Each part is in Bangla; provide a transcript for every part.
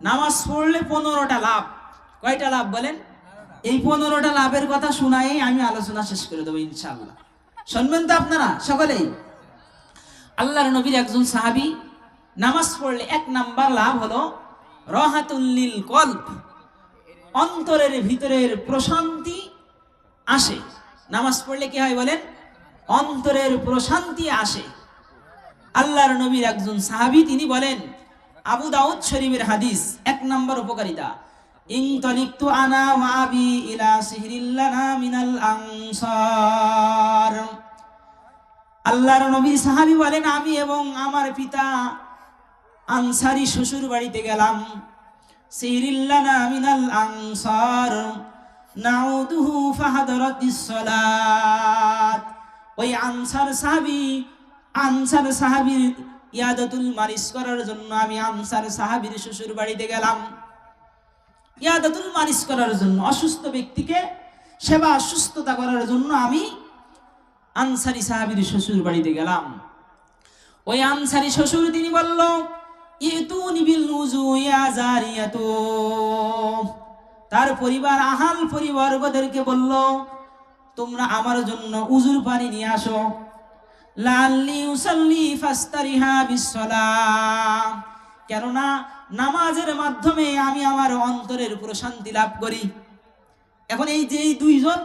নামাজ পড়লে 15টা লাভ। কয়টা লাভ বলেন? এই 15টা লাভের কথা শোনাই আমি আলোচনা শেষ করে দেবো ইনশাআল্লাহ। শুনবেন তো আপনারা সকলেই? আল্লাহর নবীর একজন সাহাবী নামাজ পড়লে 1 নাম্বার লাভ হলো রাহাতুল লিল কলব, অন্তরের ভিতরের প্রশান্তি আসে। নামাজ পড়লে কি হয় বলেন? অন্তরের প্রশান্তি আসে। আল্লাহর নবীর একজন সাহাবী তিনি বলেন, আবু দাউদ শরীফের হাদিস, 1 নাম্বার উপকারিতা, ইনতালিকতু আনা ওয়া আবি ইলা সিহরিল্লানা মিনাল আনসার। আল্লাহর নবী সাহাবী বলেন, আমি এবং আমার পিতা আনসারী শ্বশুর বাড়িতে গেলাম। সিহরিল্লানা মিনাল আনসার নাউদুহু ফাহাদারাতিস সালাত। ওই আনসার সাহাবীর ইয়াদাতুল মারিস করার জন্য আমি আনসার সাহাবীর শ্বশুর বাড়িতে গেলাম। ইয়াদাতুল মারিস করার জন্য, অসুস্থ ব্যক্তিকে সেবা সুস্থতা করার জন্য আমি আনসারী সাহাবীর শ্বশুর বাড়িতে গেলাম। ওই আনসারী শ্বশুর তিনি বলল, ইতুনি বিল উযু ইয়া জারিয়াতু। তার পরিবার, আহাল পরিবারবর্গদেরকে বলল, তোমরা আমার জন্য উযুর পানি নিয়ে আসো। লাল্লি উসাল্লি ফাস্তারিহা বিসসালাহ। কেননা নামাজের মাধ্যমে আমি আমার অন্তরের প্রশান্তি লাভ করি। এখন এই যে দুইজন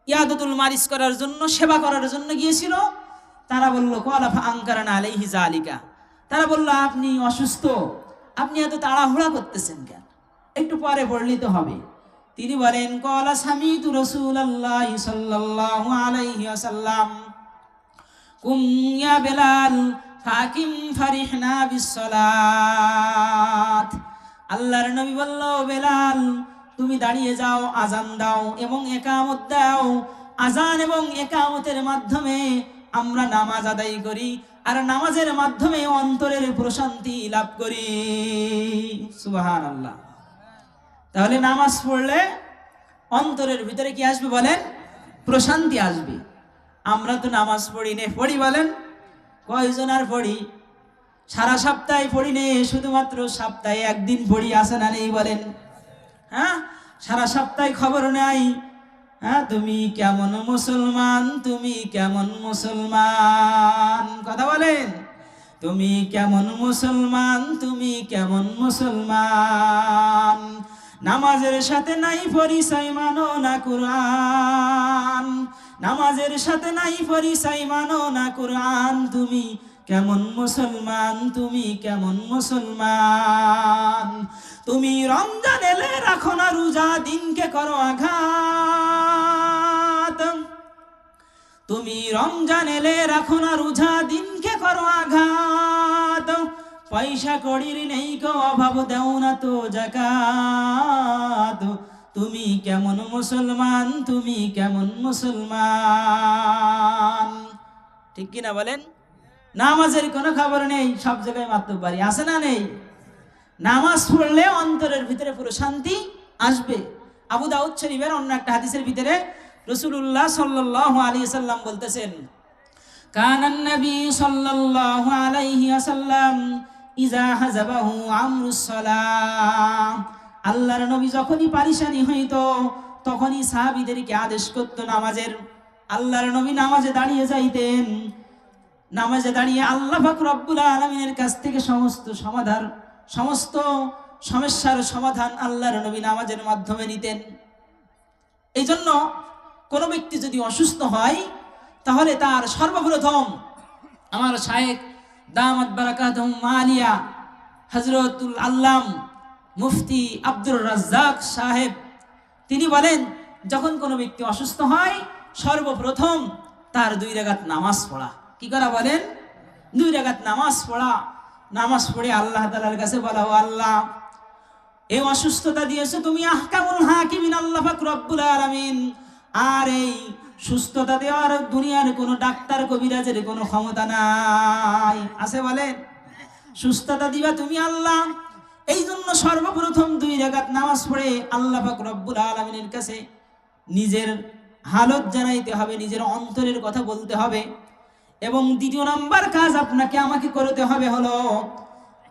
ইয়াদাতুল মারিস করার জন্য, সেবা করার জন্য গিয়েছিল, তারা বলল, ক্বালা ফাআনকারনা আলাইহি যালিকা। তারা বলল, আপনি অসুস্থ, আপনি এত তাড়াহুড়া করতেছেন কেন? একটু পরে পড়লেই তো হবে। তিনি বলেন, ক্বালা সামিতু রাসূলুল্লাহি সাল্লাল্লাহু আলাইহি ওয়াসাল্লাম কুম ইয়া বেলাল ফাকিম ফারিহনা বিসসালাত। আল্লাহর নবী বলল, বেলাল তুমি দাঁড়িয়ে যাও, আজান দাও এবং ইকামত দাও। আজান এবং ইকামতের মাধ্যমে আমরা নামাজ আদায় করি, আর নামাজের মাধ্যমে অন্তরের প্রশান্তি লাভ করি। সুবহানাল্লাহ। তাহলে নামাজ পড়লে অন্তরের ভিতরে কি আসবে বলেন? প্রশান্তি আসবে। আমরা তো নামাজ পড়ি নে, পড়ি বলেন? কয়জন আর পড়ি? সারা সপ্তাহে পড়ি নে, শুধুমাত্র সপ্তাহে একদিন পড়ি, আসে না নেই বলেন? হ্যাঁ, সারা সপ্তাহে খবর নাই। হ্যাঁ, তুমি কেমন মুসলমান, তুমি কেমন মুসলমান, কথা বলেন? তুমি কেমন মুসলমান, তুমি কেমন মুসলমান। নামাজের সাথে নাই পরিচয়, মানো না কুরআন। নামাজের সাথে নাই পরিচয়, মানো না কুরআন। তুমি কেমন মুসলমান, তুমি কেমন মুসলমান। তুমি রমজান এলে রাখো না রোজা, দিনকে করো আঘাত। তুমি রমজান এলে রাখো না রোজা, দিনকে করো আঘাত। পয়সা কড়ির নেই কো অভাব, দেও না তো যাকাত। তুমি কেমন মুসলমান, তুমি কেমন মুসলমান। ঠিক কিনা বলেন? নামাজের কোনো খবর নেই, সব জায়গায় মাতব্বরি, আছে না নেই? নামাজ পড়লে অন্তরের ভিতরে পুরো শান্তি আসবে। আবু দাউদ শরীফের অন্য একটা হাদিসের ভিতরে রাসূলুল্লাহ সাল্লাল্লাহু আলাইহি ওয়াসাল্লাম বলতেছেন, কানান নবী সাল্লাল্লাহু আলাইহি ওয়াসাল্লাম ইজা হাযাবাহু আমরুস সালাহ। আল্লাহর নবী যখনই পারিশানি হইতো, তখনই সাহাবীদেরকে আদেশ করতো নামাজের। আল্লাহর নবী নামাজে দাঁড়িয়ে যাইতেন। নামাজে দাঁড়িয়ে আল্লাহ পাক রব্বুল আলামিনের কাছ থেকে সমস্ত সমস্যার সমাধান আল্লাহর নবী নামাজের মাধ্যমে নিতেন। এই জন্য কোন ব্যক্তি যদি অসুস্থ হয়, তাহলে তার সর্বপ্রথম আমার শায়েখ দামাত বারাকাতুহুম আলিয়া হযরতুল আল্লাম মুফতি আব্দুর রাজ্জাক সাহেব তিনি বলেন, যখন কোনো ব্যক্তি অসুস্থ হয়, সর্বপ্রথম তার 2 রাকাত নামাজ পড়া। কি করা বলেন? 2 রাকাত নামাজ পড়া। নামাজ পড়ে আল্লাহ তাআলার কাছে বলা, ও আল্লাহ, এই অসুস্থতা দিয়েছো তুমি, আহকামুল হাকিমিন আল্লাহ পাক রব্বুল আলামিন। আর এই সুস্থতা দেওয়ার দুনিয়ার কোনো ডাক্তার কবিরাজের কোনো ক্ষমতা নাই, আছে বলেন? সুস্থতা দিবা তুমি আল্লাহ। এই জন্য সর্বপ্রথম 2 রাকাত নামাজ পড়ে আল্লাহ পাক রব্বুল আলামিনের কাছে নিজের হালত জানাইতে হবে, নিজের অন্তরের কথা বলতে হবে। এবং দ্বিতীয় নাম্বার কাজ আপনাকে আমাকে করতে হবে হলো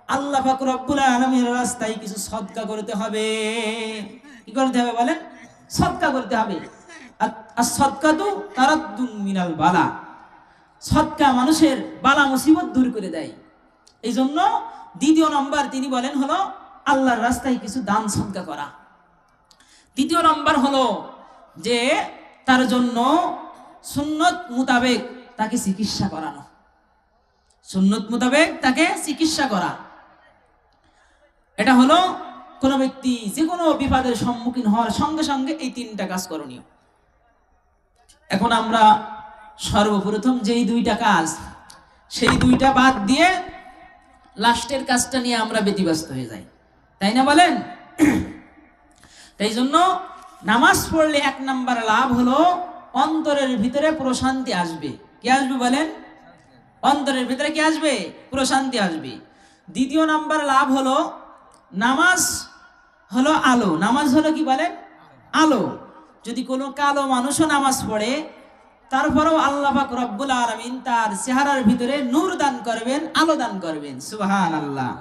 আল্লাহ পাক রব্বুল আলামিনের রাস্তায় কিছু সদকা করতে হবে। কি করতে হবে বলেন? সদকা করতে হবে। আর সদকাতু তারাদ্দুন মিনাল বালা, সদকা মানুষের বালা মুসিবত দূর করে দেয়। এই জন্য দ্বিতীয় নম্বর তিনি বলেন হলো আল্লাহর রাস্তায় কিছু দান সদকা করা। তৃতীয় নম্বর হলো যে তার জন্য সুন্নত মোতাবেক তাকে চিকিৎসা করানো, সুন্নত মোতাবেক তাকে চিকিৎসা করা। এটা হলো কোন ব্যক্তি যে কোনো বিপদের সম্মুখীন হওয়ার সঙ্গে সঙ্গে এই তিনটা কাজ করণীয়। এখন আমরা সর্বপ্রথম যেই দুইটা কাজ, সেই দুইটা বাদ দিয়ে লাস্টের কাজটা নিয়ে আমরা ব্যতিব্যস্ত হয়ে যাই, তাই না বলেন? তাই জন্য নামাজ পড়লে এক নাম্বার লাভ হলো অন্তরের ভিতরে প্রশান্তি আসবে। কি আসবে বলেন? অন্তরের ভিতরে কি আসবে? প্রশান্তি আসবে। দ্বিতীয় নাম্বার লাভ হলো নামাজ হলো আলো। নামাজ হলো কি বলেন? আলো। যদি কোনো কালো মানুষও নামাজ পড়ে, তারপরেও আল্লাহ পাক রব্বুল আলামিন তার চেহারার ভিতরে নূর দান করবেন, আলো দান করবেন। সুবহানাল্লাহ।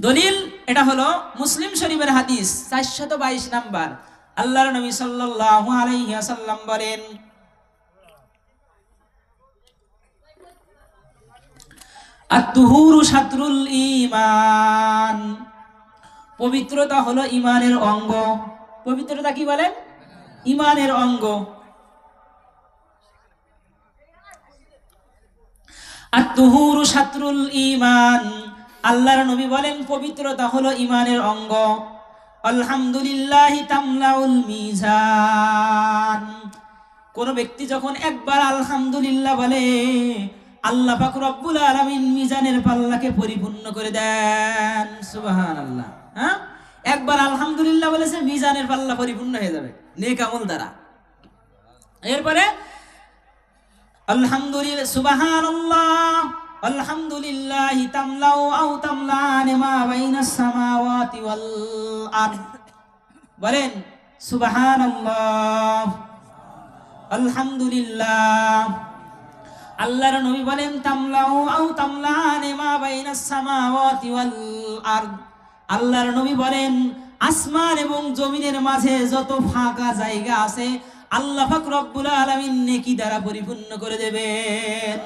দলিল এটা হলো মুসলিম শরীফের হাদিস 422 নাম্বার। আল্লাহর নবী সাল্লাল্লাহু আলাইহি ওয়াসাল্লাম বলেন, আত-তুহুরু শাতরুল ঈমান, পবিত্রতা হলো ঈমানের অঙ্গ। পবিত্রতা কি বলেন? ঈমানের অঙ্গ। আত-তুহুরু শাতরুল ঈমান, আল্লাহর নবী বলেন পবিত্রতা হলো ঈমানের অঙ্গ। আলহামদুলিল্লাহি তামলাউল মিজান, কোন ব্যক্তি যখন একবার আলহামদুলিল্লাহ বলে, আল্লাহ পাক রব্বুল আলামিন মিজানের পাল্লাকে পরিপূর্ণ করে দেন। সুবহানাল্লাহ। হ্যাঁ, একবার আলহামদুলিল্লাহ বলেছে, মিজানের পাল্লা পরিপূর্ণ হয়ে যাবে নেক আমল দ্বারা। এরপরে আলহামদুলিল্লাহ, সুবহানাল্লাহ, আলহামদুলিল্লাহি তামলাউ আও তামলান মা বাইনাস সামাওয়াতি ওয়াল আরদ, বলেন সুবহানাল্লাহ, আলহামদুলিল্লাহ। আল্লাহর নবী বলেন তামলাউ আও তামলান মা বাইনাস সামাওয়াতি ওয়াল আরদ, আল্লাহর নবী বলেন আসমান এবং জমিনের মাঝে যত ফাঁকা জায়গা আছে আল্লাহ পাক রব্বুল আলামিন নেকি দ্বারা পরিপূর্ণ করে দেবেন।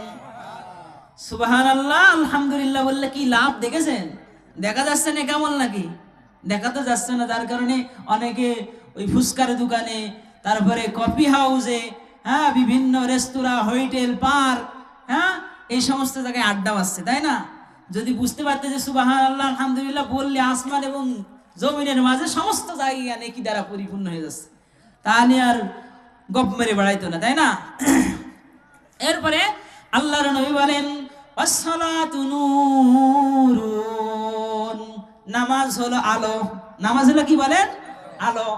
সুবহানাল্লাহ। আলহামদুলিল্লাহ বললে কি লাভ দেখেছেন? দেখা যাচ্ছে না কেমন নাকি? দেখা তো যাচ্ছে না, যার কারণে অনেকে ওই ফুচকার দোকানে, তারপরে কফি হাউসে, হ্যাঁ, বিভিন্ন রেস্তোরাঁ, হোটেল, পার্ক, হ্যাঁ, এই সমস্ত জায়গায় আড্ডা মারছে, তাই না? যদি বুঝতে পারতে যে সুবহানাল্লাহ আলহামদুলিল্লাহ বললে আসমান এবং জমিনের মাঝে সমস্ত জায়গা নেকি দ্বারা পরিপূর্ণ হয়ে যাচ্ছে, তাহলে আর গপ মেরে বেড়াইতো না, তাই না? এরপরে আল্লাহর নবী বলেন আসসালাতু নূরুন, নামাজ হলো আলো। নামাজ হলো কি বলেন? আলো।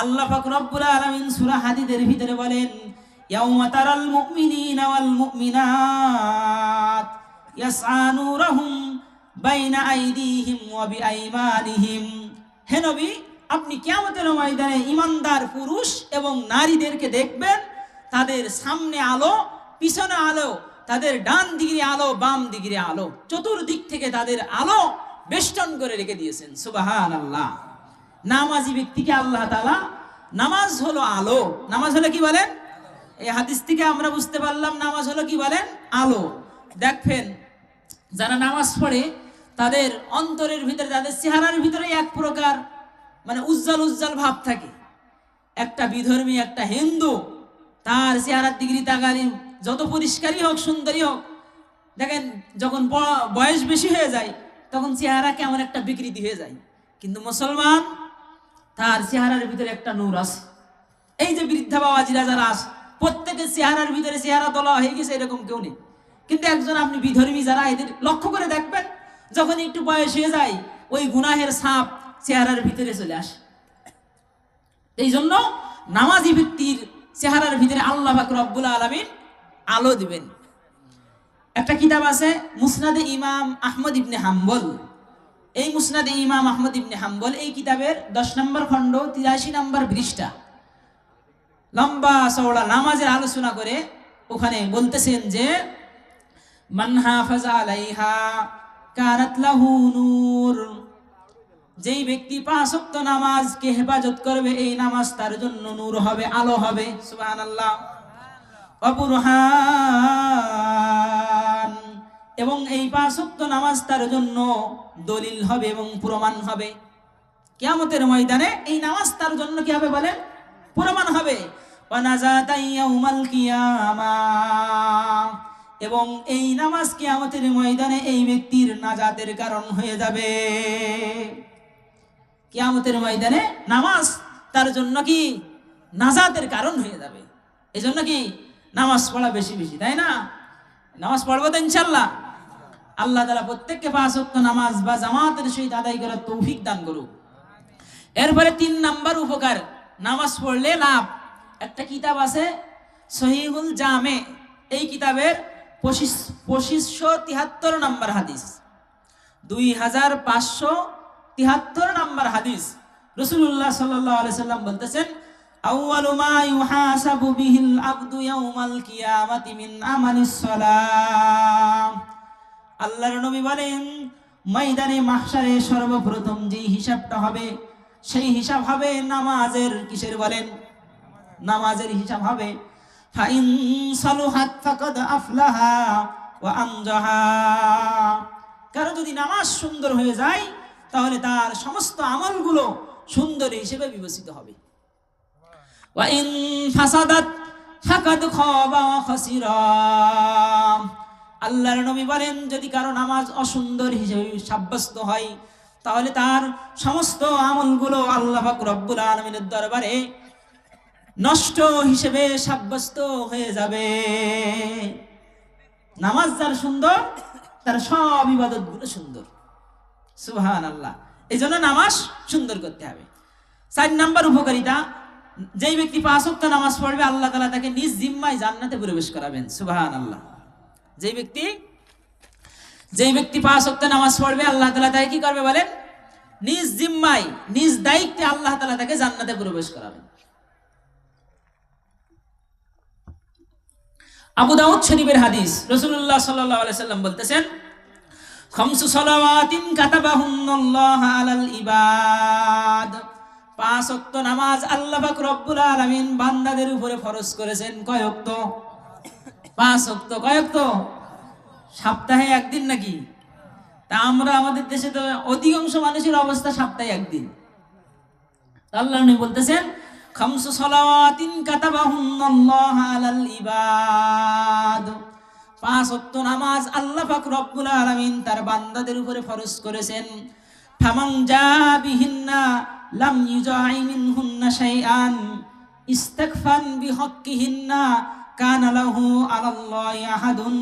আল্লাহ পাক রব্বুল আলামিন সূরা হাদীদের ভিতরে বলেন ইয়াউমা তারাল মুমিনিনা ওয়াল মুমিনাত ইয়াসআ নূরুহুম বাইনা আইদিহিম ওয়া বিআইমানিহিম, হে নবী আপনি কিয়ামতের ময়দানে ঈমানদার পুরুষ এবং নারীদেরকে দেখবেন, তাদের সামনে আলো, পিছনে আলো, তাদের ডান দিকে আলো, বাম দিকে আলো, চতুর্দিক থেকে তাদের আলো বেষ্টন করে রেখে দিয়েছেন। সুবহানাল্লাহ। নামাজি ব্যক্তিকে আল্লাহ তাআলা, নামাজ হলো আলো। নামাজ হলো কি বলেন? এই হাদিস থেকে আমরা বুঝতে পারলাম নামাজ হলো কি বলেন? আলো। দেখবেন যারা নামাজ পড়ে তাদের অন্তরের ভিতরে, তাদের চেহারার ভিতরে এক প্রকার মানে উজ্জ্বল উজ্জ্বল ভাব থাকে। একটা বিধর্মী, একটা হিন্দু, তার চেহারার দিকে তাকালে যত পরিষ্কারই হোক, সুন্দরী হোক, দেখেন যখন বয়স বেশি হয়ে যায় তখন চেহারা কেমন একটা বিকৃতি হয়ে যায়। কিন্তু মুসলমান, তার চেহারার ভিতরে একটা নূর আছে। এই যে বৃদ্ধা বাবাজিরা যারা আছে, প্রত্যেকের চেহারার ভিতরে চেহারা তোলা হয়ে গেছে এরকম কেউ নেই। কিন্তু একজন আপনি বিধর্মী যারা, এদের লক্ষ্য করে দেখবেন যখন একটু বয়স হয়ে যায় ওই গুনাহের ছাপ চেহারার ভিতরে চলে আসে। এই জন্য নামাজি ব্যক্তির চেহারার ভিতরে আল্লাহ পাক রব্বুল আলামিন আলো দিবেন। একটা কিতাব আছে মুসনাদে ইমাম আহমদ ইবনে হাম্বল। এই মুসনাদে ইমাম আহমদ ইবনে হাম্বল, এই কিতাবের 10 নম্বর খণ্ড 83 নম্বর পৃষ্ঠা, লম্বা চওড়া নামাজের আলোচনা করে ওখানে বলতেছেন যে মান হাফাযা আলাইহা কানাত লাহু নূর, যেই ব্যক্তি 5 ওয়াক্ত নামাজকে হেফাজত করবে এই নামাজ তার জন্য নূর হবে, আলো হবে। সুবহানাল্লাহ। ওয়া বুরহান, এবং এই 5 ওয়াক্ত নামাজ তার জন্য দলিল হবে এবং প্রমাণ হবে। কিয়ামতের ময়দানে এই নামাজ তার জন্য কি হবে বলেন? প্রমাণ হবে। ওয়া নাজাতা ইয়াউমাল কিয়ামাহ, এবং এই নামাজ কিয়ামতের ময়দানে এই ব্যক্তির নাজাতের কারণ হয়ে যাবে। কিয়ামতের ময়দানে নামাজ তার জন্য কি নাজাতের কারণ হয়ে যাবে। এই জন্য কি নামাজ পড়া বেশি বেশি, তাই না? নামাজ পড়বো তো ইনশাআল্লাহ। আল্লাহ তাআলা প্রত্যেককে 5 ওয়াক্ত নামাজ বা জামাতের সহিত আদায় করার তৌফিক দান করুক। এরপরে 3 নাম্বার উপকার, নামাজ পড়লে লাভ। একটা কিতাব আছে সহিহুল জামে, এই কিতাবের 2573 নাম্বার হাদিস, 2573 নাম্বার হাদিস। রাসূলুল্লাহ সাল্লাল্লাহু আলাইহি সাল্লাম বলতেছেন, আউয়ালু মা ইউহাসাবু বিহিল আবদু ইয়াউমাল কিয়ামাতি মিন আমালিস সালাম। আল্লাহর নবী বলেন, ময়দানে মাহশারে সর্বপ্রথম যেই হিসাবটা হবে সেই হিসাব হবে নামাজের। কিসের বলেন? নামাজের হিসাব হবে। ফাইন সালুহাত ফাকাদ আফলাহা ওয়া আনজাহা, কারণ যদি নামাজ সুন্দর হয়ে যায় তাহলে তার সমস্ত আমলগুলো সুন্দর হিসেবে বিবেচিত হবে। ওয়া ইন ফাসাদাত ফাকাদ খাবা ওয়া খাসিরা, আল্লাহর নবী বলেন যদি কারো নামাজ অসুন্দর হিসেবে সাব্যস্ত হয় তাহলে তার সমস্ত আমলগুলো আল্লাহ পাক রব্বুল আলামিনের দরবারে নষ্ট হিসেবে সাব্যস্ত হয়ে যাবে। নামাজ যার সুন্দর তার সব ইবাদতগুলো সুন্দর। সুবহানাল্লাহ। এই জন্য নামাজ সুন্দর করতে হবে। 4 নাম্বার উপকারিতা, যেই ব্যক্তি 5 ওয়াক্ত নামাজ পড়বে আল্লাহ তাআলা তাকে নিজ জিম্মায় জান্নাতে প্রবেশ করাবেন। সুবহানাল্লাহ। যেই ব্যক্তি 5 ওয়াক্ত নামাজ পড়বে আল্লাহ তাআলা তাকে কি করবে বলেন? নিজ জিম্মায়, নিজ দায়িত্বে আল্লাহ তাআলা তাকে জান্নাতে প্রবেশ করাবেন। আবু দাউদ শরীফের হাদিস, রাসূলুল্লাহ সাল্লাল্লাহু আলাইহি সাল্লাম বলতেছেন, খামসু সালাওয়াতিন কাতাবাহুন্নাল্লাহু আলাল ইবাদ, 5 ওয়াক্ত নামাজ আল্লাহ পাক রব্বুল আলামিন বান্দাদের উপরে ফরজ করেছেন। কয় ওয়াক্ত? 5 ওয়াক্ত। কয় ওয়াক্ত? সপ্তাহে একদিন নাকি? তা আমরা আমাদের দেশে তো অধিকাংশ মানুষের অবস্থা সপ্তাহে একদিন। আল্লাহ নবী বলতেছেন, খামসু সালাওয়াতিন কাতাবাহুন্নাল্লাহু আলাল ইবাদ, 5 ওয়াক্ত নামাজ আল্লাহ পাক রব্বুল আলামিন তার বান্দাদের উপরে ফরজ করেছেন। ফামান জা বিহিন্না লাম ইউজাই মিনহুন্না শাইআন ইস্তাগফান বিহাক্কিহিন্না কানা লাহু আলাল্লাহি আহাদুন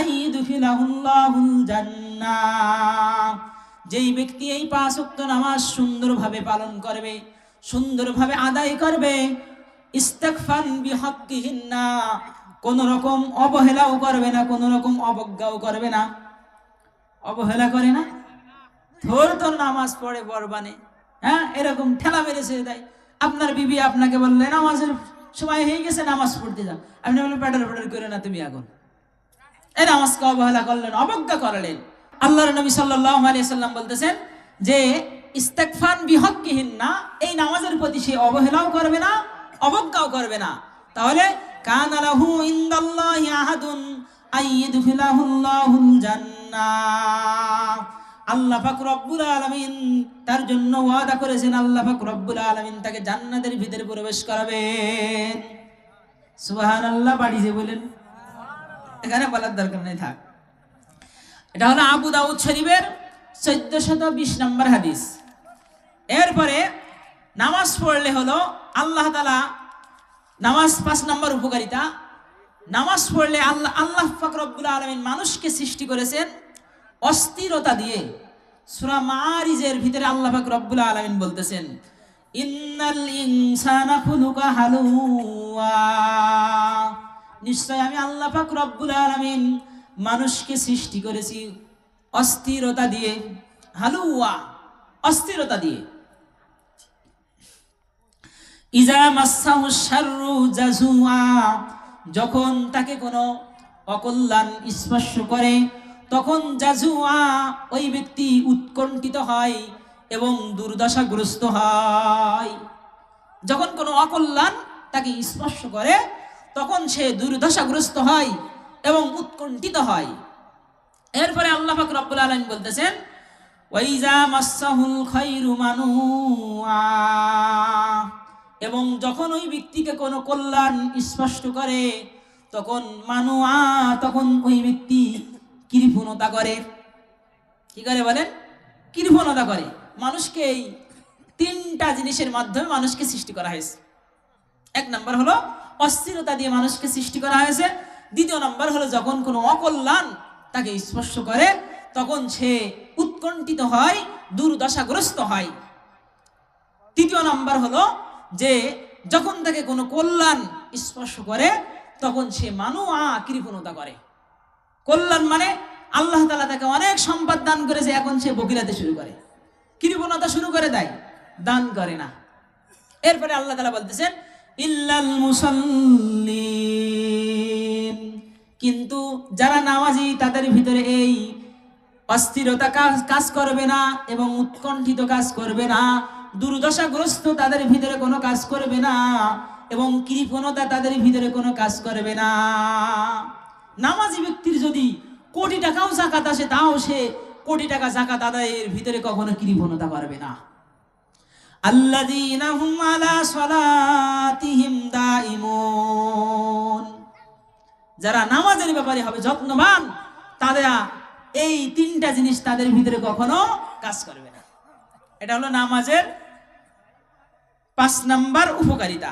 আইয়ুদখিলাহুল্লাহুল জান্নাহ। যেই ব্যক্তি এই 5 ওয়াক্ত নামাজ সুন্দরভাবে পালন করবে, সুন্দরভাবে আদায় করবে, ইস্তাগফান বিহাক্কিহিন্না, কোন রকম অবহেলাও করবে না, কোন রকম অবজ্ঞাও করবে না। অবহেলা করে না, তোর নামাজ পড়ে বরবানে, হ্যাঁ, এরকম ঠেলা মেরে ছেড়ে দেয়। আপনার বিবি আপনাকে বললে নামাজের সময় হয়ে গেছে, নামাজ পড়তে যাও, আপনি বললেন প্যাটার করে না তুমি এখন, এই নামাজকে অবহেলা করলেন, অবজ্ঞা করলেন। আল্লাহর নবী সাল্লাল্লাহু আলাইহি সাল্লাম বলতেছেন যে ইস্তাগফান বিহাক্কিহিন্না, এই নামাজের প্রতি সে অবহেলাও করবে না, অবজ্ঞাও করবে না, তাহলে কানা লাহু ইনদাল্লাহি আহাদুন আইয়ুদখিলাহুল্লাহুল জান্নাহ, আল্লাহ পাক রব্বুল আলামিন তার জন্য ওয়াদা করেছেন, আল্লাহ পাক রব্বুল আলামিন তাকে জান্নাতের ভিতরে প্রবেশ করাবেন। সুবহানাল্লাহ। বাড়ি যে বলেন, এখানে বলার দরকার নেই, থাক। এটা হলো আবু দাউদ শরীফের 1420 নম্বর হাদিস। এরপরে নামাজ পড়লে হলো আল্লাহ তাআলা, নামাজ 5 নম্বর উপকারিতা, নামাজ পড়লে আল্লাহ পাক রব্বুল আলামিন মানুষকে সৃষ্টি করেছেন অস্থিরতা দিয়ে। সূরা মাআরিজের ভিতরে আল্লাহ পাক রব্বুল আলামিন বলতেছেন, ইন্নাল ইনসানা খুলুকা হালুয়া, নিশ্চয় আমি আল্লাহ পাক রব্বুল আলামিন মানুষকে সৃষ্টি করেছি অস্থিরতা দিয়ে। হালুয়া, অস্থিরতা দিয়ে। ইজা মাসসাহু শাররু জাজুআ, যখন তাকে কোনো অকল্যাণ স্পর্শ করে তখন জাজুয়া ওই ব্যক্তি উৎকণ্ঠিত হয় এবং দুর্দশাগ্রস্ত হয়। যখন কোনো অকল্যাণ তাকে স্পর্শ করে তখন সে দুর্দশাগ্রস্ত হয় এবং উৎকণ্ঠিত হয়। এরপরে আল্লাহ পাক রব্বুল আলামিন বলতেছেন ওয়াইজা মাসসাহুল খায়রু মানুআ, এবং যখন ওই ব্যক্তিকে কোনো কল্যাণ স্পর্শ করে তখন মানুআ, তখন ওই ব্যক্তি কৃপণতা করে। কি করে বলেন? কৃপণতা করে। মানুষকে এই তিনটা জিনিসের মাধ্যমে মানুষকে সৃষ্টি করা হয়েছে। এক নম্বর হলো অস্থিরতা দিয়ে মানুষকে সৃষ্টি করা হয়েছে। দ্বিতীয় নম্বর হলো যখন কোনো অকল্যাণ তাকে স্পর্শ করে তখন সে উৎকণ্ঠিত হয়, দুর্দশাগ্রস্ত হয়। তৃতীয় নম্বর হলো যে যখন তাকে কোনো কল্যাণ স্পর্শ করে তখন সে মানুআ, কৃপণতা করে। কল্যাণ মানে আল্লাহ তাআলা তাকে অনেক সম্পদ দান করেছে, এখন সে বকিলাতে শুরু করে, কৃপণতা শুরু করে দেয়, দান করে না। এরপরে আল্লাহ তাআলা বলতেছেন ইল্লাল মুসাল্লিন, কিন্তু যারা নামাজি তাদের ভিতরে এই অস্থিরতা কাজ করবে না এবং উৎকণ্ঠিত কাজ করবে না, দুর্দশাগ্রস্ত তাদের ভিতরে কোনো কাজ করবে না এবং কৃপণতা তাদের ভিতরে কোনো কাজ করবে না। নামাজি ব্যক্তির যদি কোটি টাকাও যাকাত আসে তাও সে কোটি টাকা যাকাত আদায়ের ভিতরে কখনো কৃপণতা করবে না। আল্লাযীনা হুম আলা সালাতিহিম দাইমুন, যারা নামাজের ব্যাপারে হবে যত্নবান, তারা এই তিনটা জিনিস তাদের ভিতরে কখনো কাজ করবে না। এটা হলো নামাজের 5 নাম্বার উপকারিতা।